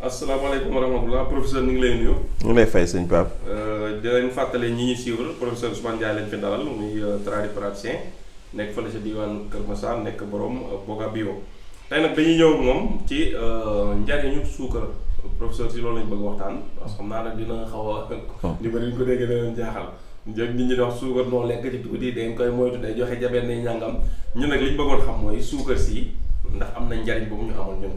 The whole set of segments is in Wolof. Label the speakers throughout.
Speaker 1: asalaamaaleykum wa rahmatulah professeur ñu ngi lay nuyu.
Speaker 2: ñu ngi lay fay sëñ Pape.
Speaker 1: di leen fàttali ñi ñuy suivre professeur Ousmane Ndiaye lañ fi dalal muy tradipraticien nekk fële sa diwaan Kër Massar nekk borom Boga Bio. tey nag dañuy ñëw moom ci njariñu suukar professeur si loolu lañ bëgg waxtaan parce que xam naa nag dina xaw a. ñu bëri ñu ko déggee dana leen jaaxal. njëg nit ñi di wax suukar noo lekk ci tuuti dañ koy moytu day joxe jabet ni ñàngam ñun nag li ñu bëggoon xam mooy suukar si ndax am na njariñ boobu ñu amoon ñun.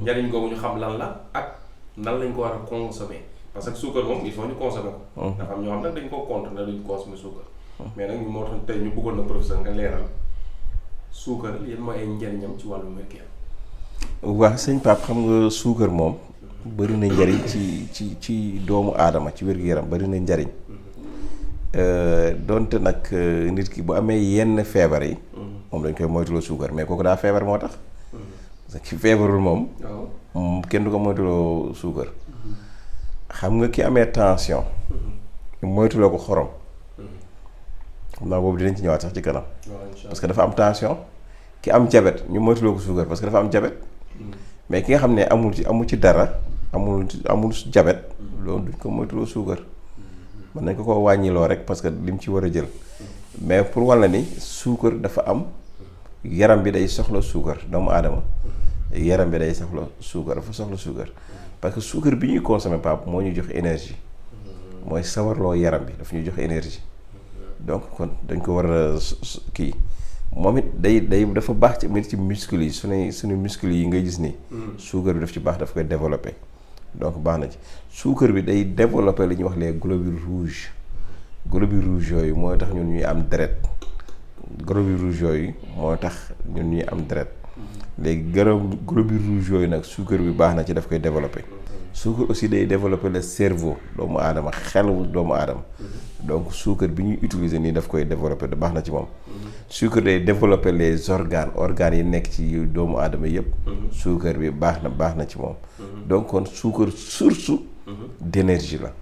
Speaker 1: njariñ googu ñu xam lan la ak nan lañ ko war a consommer parce que suukar moom il faut ñu consommer ko. ndax am ñoo xam nag dañ ko contre ne duñ consommer suukar. mais nag moo tax tey ñu bëggoon na professeur nga leeral suukar yéen mooy ay njariñam ci wàllu wér-gu-yaram.
Speaker 2: waaw sëñ Pape xam nga suukar moom bëri na njariñ ci doomu aadama ci wér-gu-yaram bëri na njariñ donte nag nit ki bu amee yenn feebar yi. moom dañ koy moytuloo suukar mais kooku daa feebar moo tax. parce que ki feebarul moom. kenn du ko moytuloo suukar. xam nga ki amee tension. ñu moytuloo ko xorom. xam naa boobu dinañ ci ñëwaat sax ci kanam. parce que dafa am tension. ki am jabet ñu moytuloo ko suukar parce que dafa am jabet. mais ki nga xam ne amul ci dara amul jabet. loolu duñ ko moytuloo suukar. mën nañ ko wàññiloo rek parce que lim ci war a jël. mais pour walla ni suukar dafa am. yaram bi day soxla suukar doomu aadama. yaram bi day soxla suukar dafa soxla suukar parce que suukar bi ñuy consommer Pape moo ñu jox énergie mooy sawarloo yaram bi daf ñuy jox énergie donc kon dañ ko war a kii moom it day dafa baax ci muscles yi suñu muscles yi ngay gis nii. suukar bi daf ci baax daf koy développer donc baax na ci suukar bi day développer li ñuy wax les globules rouges yooyu mooy tax ñun ñuy am deret globules rouges yooyu moo tax ñun ñuy am deret léegi globules rouges yooyu nag suukar bi baax na ci daf koy développer suukar aussi day développer le cerveau doomu aadama xelu doomu aadama donc suukar bi ñuy utiliser nii daf koy développer baax na ci moom suukar day développer les organes yi nekk ci doomu aadama yépp suukar bi baax na ci moom donc kon suukar source d'énergie la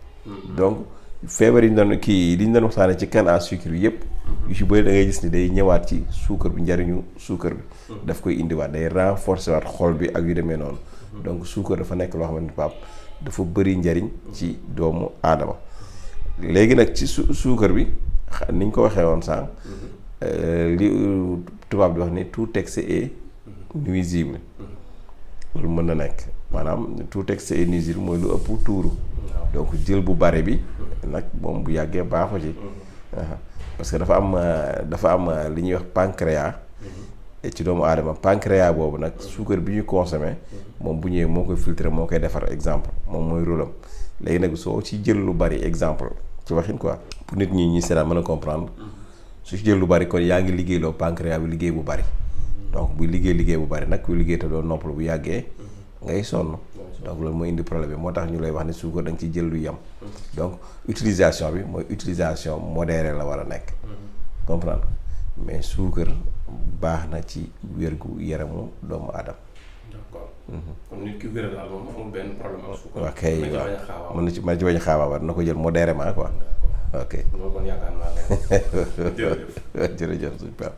Speaker 2: donc feebar yi ñu doon li ñu doon waxtaanee ci canne à sucre yi yépp yu ci bëri da ngay gis ni day ñëwaat ci suukar bi njariñu suukar bi daf koy indiwaat day renforcer waat xol bi ak yu demee noonu donc suukar dafa nekk loo xamante ni Pape dafa bëri njariñ ci doomu aadama léegi nag ci suukar bi ni ñu ko waxee woon sànq li tubaab di wax ni tout excès est nuisible loolu mën na nekk maanaam tout excès est nuisible mooy lu ëpp tuuru donc jël bu bare bi nag moom bu yàggee baaxu ci parce que dafa am li ñuy wax pancréas ci doomu aadama pancréas boobu nag suukar bi ñuy consommer moom bu ñëwee moo koy filtrer moo koy defar exemple moom mooy rôle am léegi nag soo ci jël lu bari exemple ci waxin quoi pour nit ñi seetaan mën a comprendre su ci jël lu bari kon yaa ngi liggéeyloo pancréas bi liggéey bu bari donc buy liggéey bu bari nag kuy liggéey te doo noppal bu yàggee ngay sonn donc loolu mooy indi problème bi moo tax ñu lay wax ne suukar da nga ciy jël lu yem donc utilisation bi mooy utilisation modérée la war a nekk comprendre mais suukar baax na ci wérgu yaramu doomu aadama.
Speaker 1: d'accord kon nit ki wér daal moom amul benn problème ak suukar.
Speaker 2: ok waaw mën na ci bañ a xaabaabal na ko jël modérément quoi. ok
Speaker 1: loolu kon yaakaar naa ne.
Speaker 2: jërëjëf suñu Pape.